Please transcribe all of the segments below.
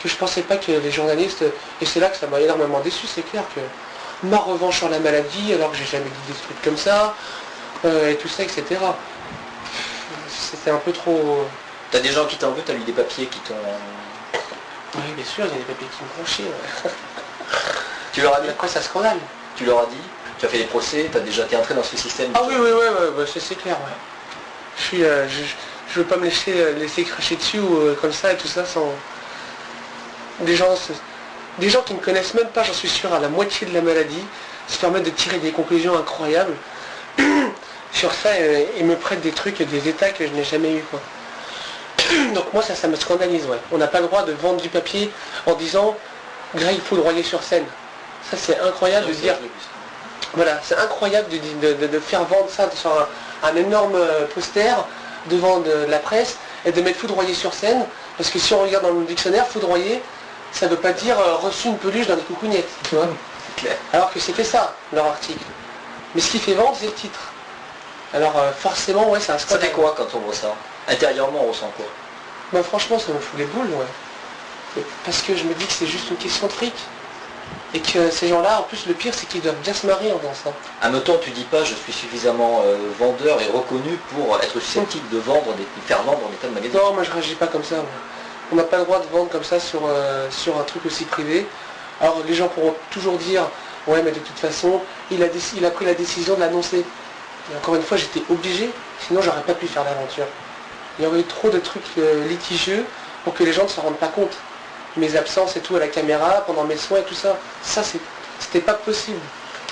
que je pensais pas que les journalistes, et c'est là que ça m'a énormément déçu, c'est clair que ma revanche sur la maladie, alors que j'ai jamais dit des trucs comme ça, et tout ça, etc. C'était un peu trop... T'as des gens qui t'en veulent, t'as lu des papiers qui t'ont... Oui, bien sûr, il y a des papiers qui me font chier. Ouais. Tu leur as dit La presse, ça scandale. Tu leur as dit, tu as fait des procès, t'es entré dans ce système. Ah oui, c'est clair, ouais. Je veux pas me laisser cracher dessus ou comme ça et tout ça sans... Des gens qui ne connaissent même pas, j'en suis sûr, à la moitié de la maladie, se permettent de tirer des conclusions incroyables sur ça et me prêtent des trucs, des états que je n'ai jamais eu, quoi. Donc moi ça me scandalise, ouais. On n'a pas le droit de vendre du papier en disant Greg foudroyé sur scène. Ça c'est incroyable de dire. Voilà, c'est incroyable de faire vendre ça sur un énorme poster devant de la presse et de mettre foudroyé sur scène, parce que si on regarde dans le dictionnaire, foudroyé, ça ne veut pas dire reçu une peluche dans des coucougnettes, tu vois. Alors que c'était ça, leur article. Mais ce qui fait vendre, c'est le titre. Alors forcément, ouais, c'est un scandale. Ça fait quoi quand on voit ça? Intérieurement, on ressent quoi? Bah franchement, ça me fout les boules, ouais. Parce que je me dis que c'est juste une question de fric. Et que ces gens-là, en plus, le pire, c'est qu'ils doivent bien se marier en faisant ça. Admettons, tu dis pas, je suis suffisamment vendeur et reconnu pour être susceptible de faire vendre des tas de magazines. Non, moi je réagis pas comme ça. Moi. On n'a pas le droit de vendre comme ça sur un truc aussi privé. Alors les gens pourront toujours dire, ouais, mais de toute façon, il a pris la décision de l'annoncer. Et encore une fois, j'étais obligé, sinon j'aurais pas pu faire l'aventure. Il y aurait eu trop de trucs litigieux pour que les gens ne s'en rendent pas compte. Mes absences et tout à la caméra, pendant mes soins et tout ça, c'était pas possible.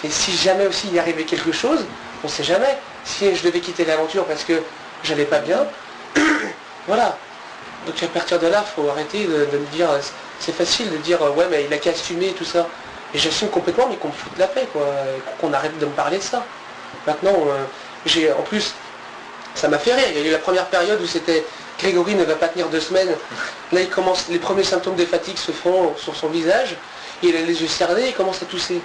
Et si jamais aussi il y arrivait quelque chose, on sait jamais. Si je devais quitter l'aventure parce que j'allais pas bien, voilà. Donc à partir de là, il faut arrêter de me dire, c'est facile de dire, ouais mais il a qu'à assumer et tout ça. Et j'assume complètement, mais qu'on me foute la paix, quoi, qu'on arrête de me parler de ça. Maintenant, en plus, ça m'a fait rire. Il y a eu la première période où c'était Grégory ne va pas tenir 2 semaines. Là, les premiers symptômes de fatigue se font sur son visage. Il a les yeux cernés, il commence à tousser.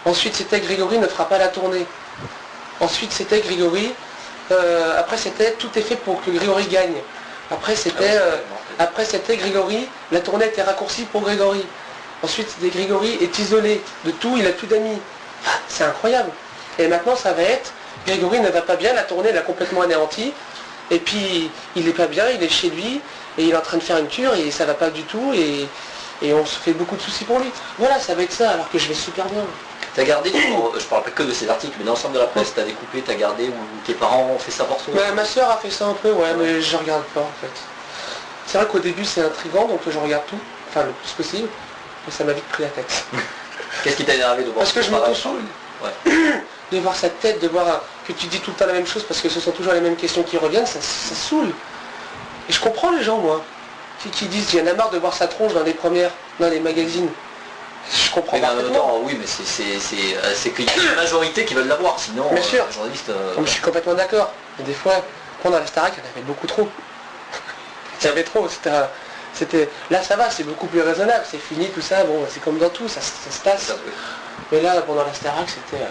Ensuite, c'était Grégory ne fera pas la tournée. Ensuite, c'était Grégory. Après, c'était tout est fait pour que Grégory gagne. Après, c'était Grégory. La tournée était raccourcie pour Grégory. Ensuite, c'était Grégory est isolé de tout, il a plus d'amis. C'est incroyable. Et maintenant, ça va être Grégory ne va pas bien, la tournée l'a complètement anéantie. Et puis, il n'est pas bien, il est chez lui, et il est en train de faire une cure, et ça va pas du tout, et on se fait beaucoup de soucis pour lui. Voilà, ça va être ça, alors que je vais super bien. T'as gardé, je parle pas que de ces articles, mais l'ensemble de la presse, t'as découpé, t'as gardé, ou tes parents ont fait ça pour toi? Ma soeur a fait ça un peu, ouais, mais je regarde pas, en fait. C'est vrai qu'au début, c'est intriguant, donc je regarde tout, enfin le plus possible, mais ça m'a vite pris la tête. Qu'est-ce qui t'a énervé de voir? Parce que je m'auto-saoule. Ouais. De voir sa tête, de voir que tu dis tout le temps la même chose parce que ce sont toujours les mêmes questions qui reviennent, ça saoule. Et je comprends les gens, moi, qui disent, il y en a marre de voir sa tronche dans les magazines. Je comprends pas. Mais en même temps, oui, mais c'est qu'il y a une majorité qui veulent l'avoir, sinon bien sûr. Les journalistes... Je suis complètement d'accord. Et des fois, pendant la Starac, il y en avait beaucoup trop. Il y avait trop, c'était... Là, ça va, c'est beaucoup plus raisonnable, c'est fini, tout ça, bon, c'est comme dans tout, ça se passe. Mais là, pendant la Starac, c'était...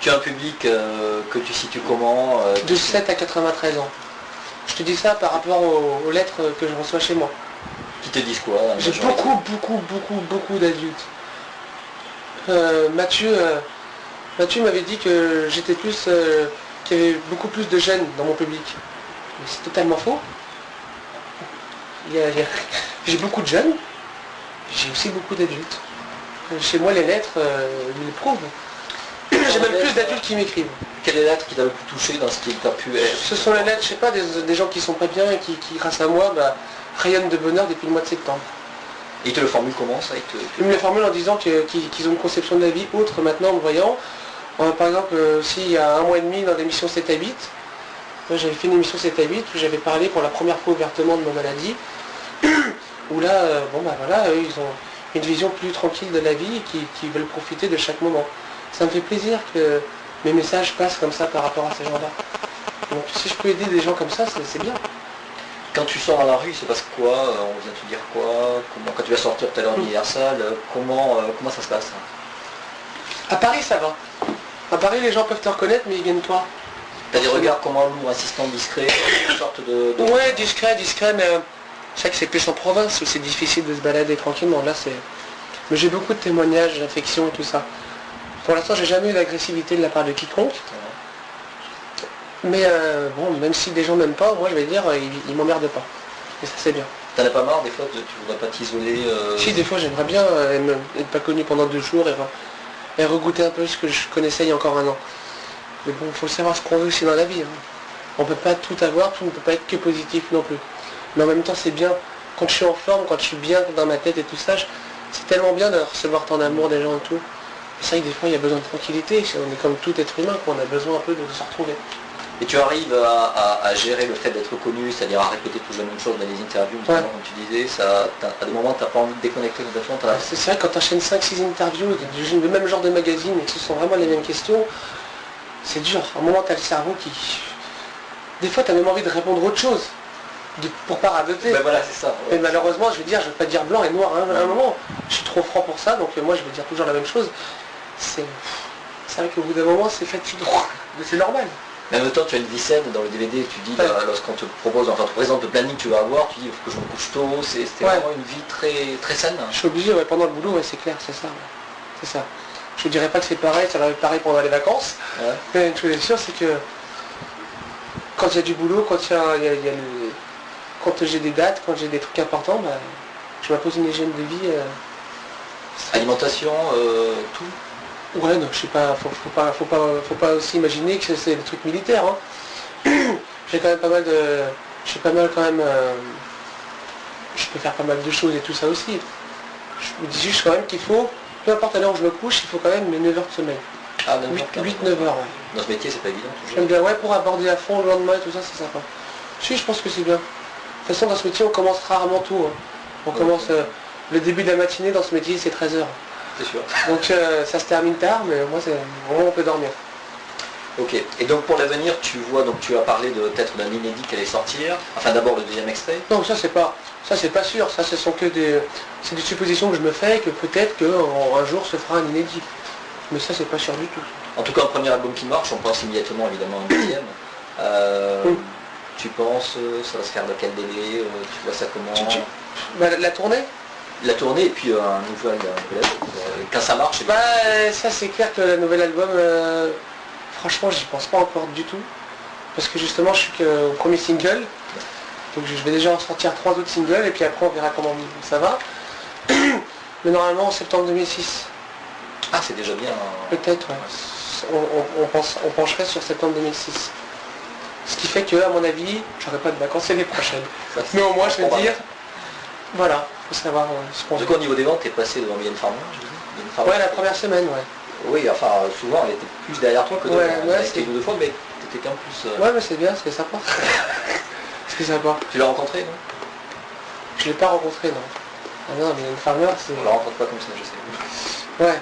Tu as un public que tu situes comment de 7 à 93 ans. Je te dis ça par rapport aux lettres que je reçois chez moi. Qui te disent quoi? J'ai beaucoup d'adultes. Mathieu m'avait dit que j'étais plus... qu'il y avait beaucoup plus de jeunes dans mon public. Mais c'est totalement faux. J'ai beaucoup de jeunes, j'ai aussi beaucoup d'adultes. Chez moi, les lettres me le prouvent. J'ai même plus d'adultes qui m'écrivent. Quelle est la lettre qui t'a le plus touché dans ce qui t'a pu être? Ce sont les lettres, je sais pas, des gens qui sont pas bien et qui grâce à moi, rayonnent de bonheur depuis le mois de septembre. Et ils te le formulent comment ça? Ils me le formulent en disant qu'ils ont une conception de la vie autre maintenant en me voyant. Par exemple, il y a 1 mois et demi dans l'émission 7 à 8, j'avais fait une émission 7 à 8 où j'avais parlé pour la première fois ouvertement de ma maladie. Où là, voilà, eux, ils ont une vision plus tranquille de la vie et qui veulent profiter de chaque moment. Ça me fait plaisir que mes messages passent comme ça par rapport à ces gens-là. Donc si je peux aider des gens comme ça, c'est bien. Quand tu sors à la rue, il se passe quoi? On vient te dire quoi? Quand tu vas sortir tout à l'heure en Universal, comment ça se passe? À Paris, ça va. À Paris, les gens peuvent te reconnaître, mais ils viennent toi. T'as des regards comment lourds, insistants, discrets, une sorte de... Ouais, discret, mais C'est vrai que c'est plus en province où c'est difficile de se balader tranquillement. Là, c'est... Mais j'ai beaucoup de témoignages d'infections et tout ça. Pour l'instant, j'ai jamais eu d'agressivité de la part de quiconque. Mais bon, même si des gens m'aiment pas, moi je vais dire, ils m'emmerdent pas. Et ça c'est bien. T'en as pas marre des fois, tu voudrais pas t'isoler Si, des fois j'aimerais bien être pas connu pendant 2 jours et regoûter un peu ce que je connaissais il y a encore un an. Mais bon, il faut savoir ce qu'on veut aussi dans la vie. Hein. On peut pas tout avoir, tout ne peut pas être que positif non plus. Mais en même temps c'est bien, quand je suis en forme, quand je suis bien dans ma tête et tout ça, c'est tellement bien de recevoir tant d'amour des gens et tout. C'est vrai que des fois il y a besoin de tranquillité, on est comme tout être humain, on a besoin un peu de se retrouver. Et tu arrives à gérer le fait d'être connu, c'est-à-dire à répéter toujours la même chose dans les interviews, Ouais. comme tu disais, ça, à des moments tu n'as pas envie de déconnecter complètement. C'est vrai que quand tu enchaînes 5-6 interviews du même genre de magazine et que ce sont vraiment les mêmes questions, c'est dur. À un moment tu as le cerveau qui... Des fois tu as même envie de répondre autre chose, pour pas radoter. Ben voilà, c'est ça. Ouais. Mais malheureusement, je veux dire, je ne vais pas dire blanc et noir à un moment. Je suis trop franc pour ça, donc moi je vais dire toujours la même chose. C'est vrai qu'au bout d'un moment c'est fatigant, mais c'est normal. Mais en même temps, tu as une vie saine dans le DVD, tu dis, lorsqu'on te propose, enfin, te présente le planning que tu vas avoir, tu dis, il faut que je me couche tôt, c'était vraiment une vie très, très saine. Je suis obligé, pendant le boulot, c'est clair, c'est ça. C'est ça. Je ne dirais pas que c'est pareil, ça va être pareil pendant les vacances. Ouais. Mais une chose est sûre, c'est que quand il y a du boulot, quand quand j'ai des dates, quand j'ai des trucs importants, je m'impose une hygiène de vie. Alimentation, tout. Ouais, non, je sais pas, faut pas aussi imaginer que c'est des trucs militaires. Hein. J'ai quand même pas mal de... J'ai pas mal quand même... je peux faire pas mal de choses et tout ça aussi. Je me dis juste quand même qu'il faut, peu importe à l'heure où je me couche, il faut quand même 9 heures de sommeil. Ah, 8-9 heures, ouais. Dans ce métier, c'est pas évident. J'aime bien, ouais, pour aborder à fond le lendemain et tout ça, c'est sympa. Si, je pense que c'est bien. De toute façon, dans ce métier, on commence rarement tôt. Hein. On commence... le début de la matinée, dans ce métier, c'est 13 heures. C'est sûr. Donc ça se termine tard, mais moi, au moins, on peut dormir. Ok. Et donc pour l'avenir, tu vois, donc tu as parlé de peut-être d'un inédit qui allait sortir. Enfin d'abord le deuxième extrait. Non, ça c'est pas sûr. Ça, ce sont que c'est des suppositions que je me fais, que peut-être qu'un jour se fera un inédit. Mais ça, c'est pas sûr du tout. En tout cas, un premier album qui marche, on pense immédiatement évidemment à un deuxième. Tu penses, ça va se faire dans quel délai? Tu vois ça comment? La tournée. La tournée et puis un nouvel album. Quand ça marche, ça c'est clair que le nouvel album, franchement j'y pense pas encore du tout. Parce que justement je suis qu'au premier single. Donc je vais déjà en sortir 3 autres singles et puis après on verra comment ça va. Mais normalement en septembre 2006. Ah c'est déjà bien. Peut-être, ouais. On pencherait sur septembre 2006. Ce qui fait que à mon avis, j'aurai pas de vacances l'année prochaine. Mais au moins je vais dire, voilà. Faut savoir ce qu'on... Du coup au niveau des ventes, t'es passé devant Mylène Farmer, ouais, la première semaine, ouais. Oui, enfin souvent elle était plus derrière toi que toi. Ouais, c'était une ou deux fois, mais t'étais qu'un plus... Ouais, mais c'est bien, c'est sympa. C'est sympa. Tu l'as rencontré, non? Je l'ai pas rencontré, non. Ah non, Mylène Farmer, c'est... On la rencontre pas comme ça, je sais. Ouais.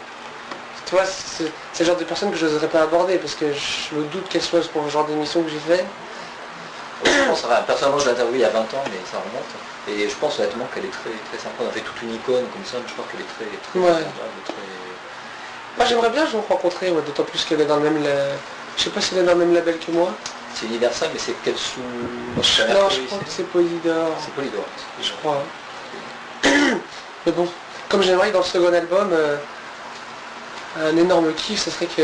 Tu vois, c'est le genre de personne que je n'oserais pas aborder, parce que je me doute qu'elle soit pour le genre d'émission que j'ai fait. Je pense, personnellement je l'ai interviewée il y a 20 ans, mais ça remonte. Et je pense honnêtement qu'elle est très, très sympa. On a fait toute une icône comme ça, mais je crois qu'elle est très, très agréable, très... Moi j'aimerais bien je vous rencontrer, d'autant plus qu'elle est dans le même... Je sais pas si elle est dans le même label que moi. C'est Universal, mais c'est quel sous... Non, je crois que c'est Polydor. C'est Polydor. Je crois. Mais bon, comme j'aimerais que dans le second album, un énorme kiff, ce serait que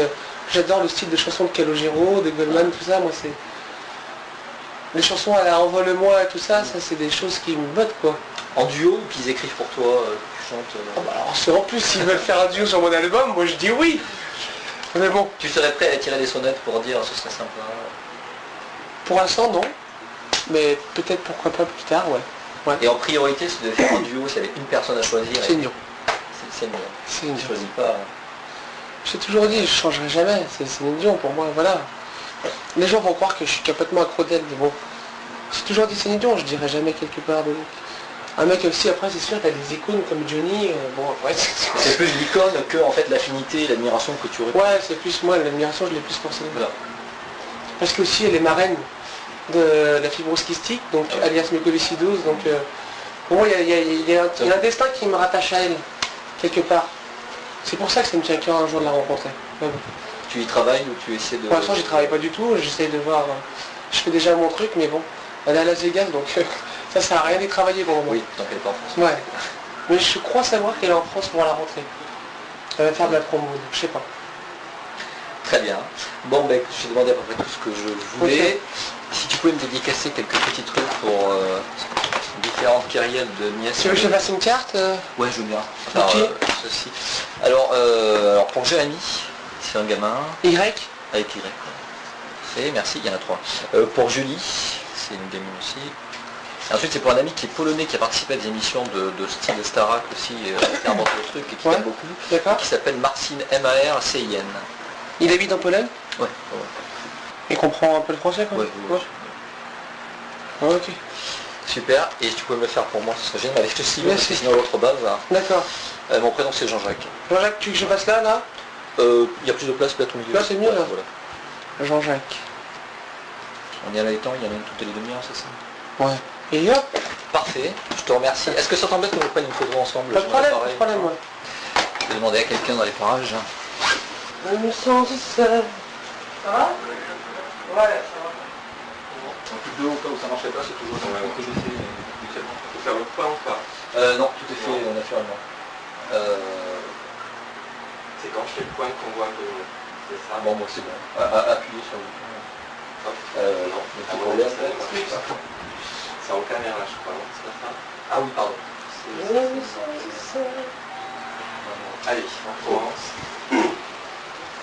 j'adore le style de chansons de Calogero, de Goldman, tout ça, moi c'est... Les chansons à la Envole-moi et tout ça, ça c'est des choses qui me bottent quoi. En duo ou qu'ils écrivent pour toi, tu chantes alors en plus s'ils veulent faire un duo sur mon album, moi je dis oui. Mais bon. Tu serais prêt à tirer des sonnettes pour dire ce serait sympa? Pour l'instant non. Mais peut-être pourquoi pas plus tard, ouais. Et en priorité, si tu devais faire un duo, s'il y avait une personne à choisir. C'est Céline Dion. C'est Céline Dion. Céline Dion. Je choisis pas. J'ai toujours dit, je changerai jamais. C'est Céline Dion pour moi, voilà. Les gens vont croire que je suis complètement accro d'elle, mais bon. J'ai toujours dit Céline Dion, je dirais jamais quelque part d'autre. Un mec aussi, après c'est sûr, t'as des icônes comme Johnny, bon après c'est plus l'icône que en fait l'affinité, l'admiration que tu aurais. Ouais, c'est plus moi, l'admiration je l'ai plus pour Céline. Voilà. Parce qu'aussi elle est marraine de la fibrose kystique, donc alias mucoviscidose, donc pour moi il y a un destin qui me rattache à elle, quelque part. C'est pour ça que ça me tient à cœur un jour de la rencontrer. Ouais, bon. Tu y travailles ou tu essaies de... Pour l'instant j'y travaille pas du tout, j'essaie de voir, je fais déjà mon truc, mais bon, elle est à Las Vegas, donc Ça sert à rien d'y travailler pour moi. Oui, tant qu'elle est pas en France. Ouais. Mais je crois savoir qu'elle est en France pour la rentrée. Elle va faire de la promo, donc je sais pas. Très bien. Bon, ben, j'ai demandé à peu près tout ce que je voulais. Ok. Si tu pouvais me dédicacer quelques petits trucs pour différentes carrières de nièces. Tu veux que je te fasse une carte Ouais, je veux bien. Alors, Ok. ceci. Alors pour Jérémy, c'est un gamin. Y. Avec Y. C'est, merci, il y en a 3. Pour Julie, c'est une gamine aussi. Et ensuite, c'est pour un ami qui est polonais, qui a participé à des émissions de style Starac aussi, qui invente le truc et qui aime beaucoup. D'accord. Qui s'appelle Marcin, M-A-R-C-I-N. Il habite en Pologne? Ouais. Il comprend un peu le français, quoi? Ouais. Ouais, ok. Super. Et si tu pouvais me le faire pour moi, ce serait génial avec le stylo, parce que Merci. sinon l'autre base. D'accord. Mon prénom c'est Jean-Jacques. Jean-Jacques, tu veux que je passe là? Il y a plus de place peut-être au milieu. Là, c'est mieux, là. Voilà. Jean-Jacques. On y a les temps, il y en a une toutes les demi-heures, c'est ça? Ouais. Et hop. Parfait, je te remercie. Est-ce que ça t'embête qu'on prenne une photo ensemble? Pas de problème, ouais. Je vais demander à quelqu'un dans les parages. Je me sens seul. Ça va? Ouais, ça va. Un coup de au cas où ça marchait pas, c'est toujours le que j'ai fait habituellement. Faut faire le point ou pas? Non, tout est fait naturellement. C'est quand je fais le point qu'on voit que c'est ça. Bon, moi c'est bon. Appuyez sur le point. Non, le petit problème. C'est en caméra, je crois, non? C'est pas ça? Ah oui, pardon. Allez, on commence.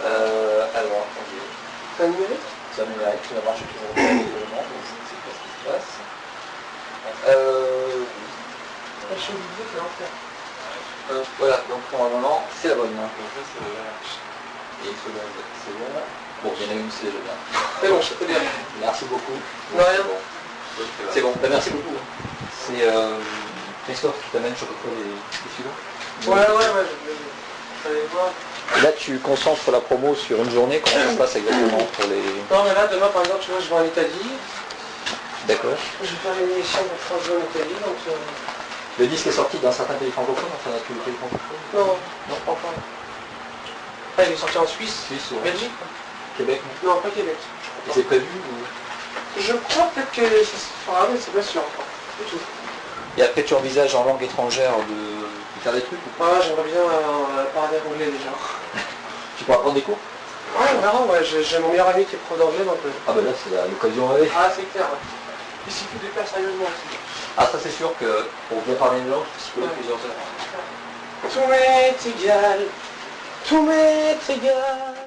Alors, attendez. C'est un numérique? Ça numérique, ça marche toujours bien, évidemment, donc je ne sais pas ce qui se passe. Oui. Je suis obligé de l'enfer. Voilà, donc pour un moment, c'est la bonne. Donc là, c'est le lâche. Et une seconde, c'est bon. Bon, il y en a une, c'est déjà bien. C'est bon, je peux dire. Merci beaucoup. De rien. C'est bon, bah, merci beaucoup. C'est Christophe qui t'amène, je crois, les stylos. Ouais, je vais voir. Là, tu concentres la promo sur une journée, comment ça se passe exactement pour les... Non, mais là, demain, par exemple, tu vois, je vais en Italie. D'accord. Je vais faire une émission pour France Bleu en Italie, donc... Le disque est sorti dans certains pays francophones, enfin dans tous les pays francophones? Non, pas encore. Ah, il est sorti en Suisse, Suisse ou Belgique. Québec? Non, pas Québec. Et c'est prévu ou... Je crois peut-être que ça se fera, mais c'est pas sûr encore. Du tout. Et après, tu envisages en langue étrangère de faire des trucs ou pas? Ah, j'aimerais bien parler anglais déjà. Tu pourras prendre des cours? Ouais, on verra, ouais. J'ai mon meilleur ami qui est prof d'anglais, donc... Ah bah là, c'est l'occasion rêvée. Ah, c'est clair, ouais. Il suffit de faire sérieusement aussi. Ah, ça c'est sûr que pour bien parler une langue, il faut s'y coller plusieurs heures. Tout m'est égal, tout m'est égal.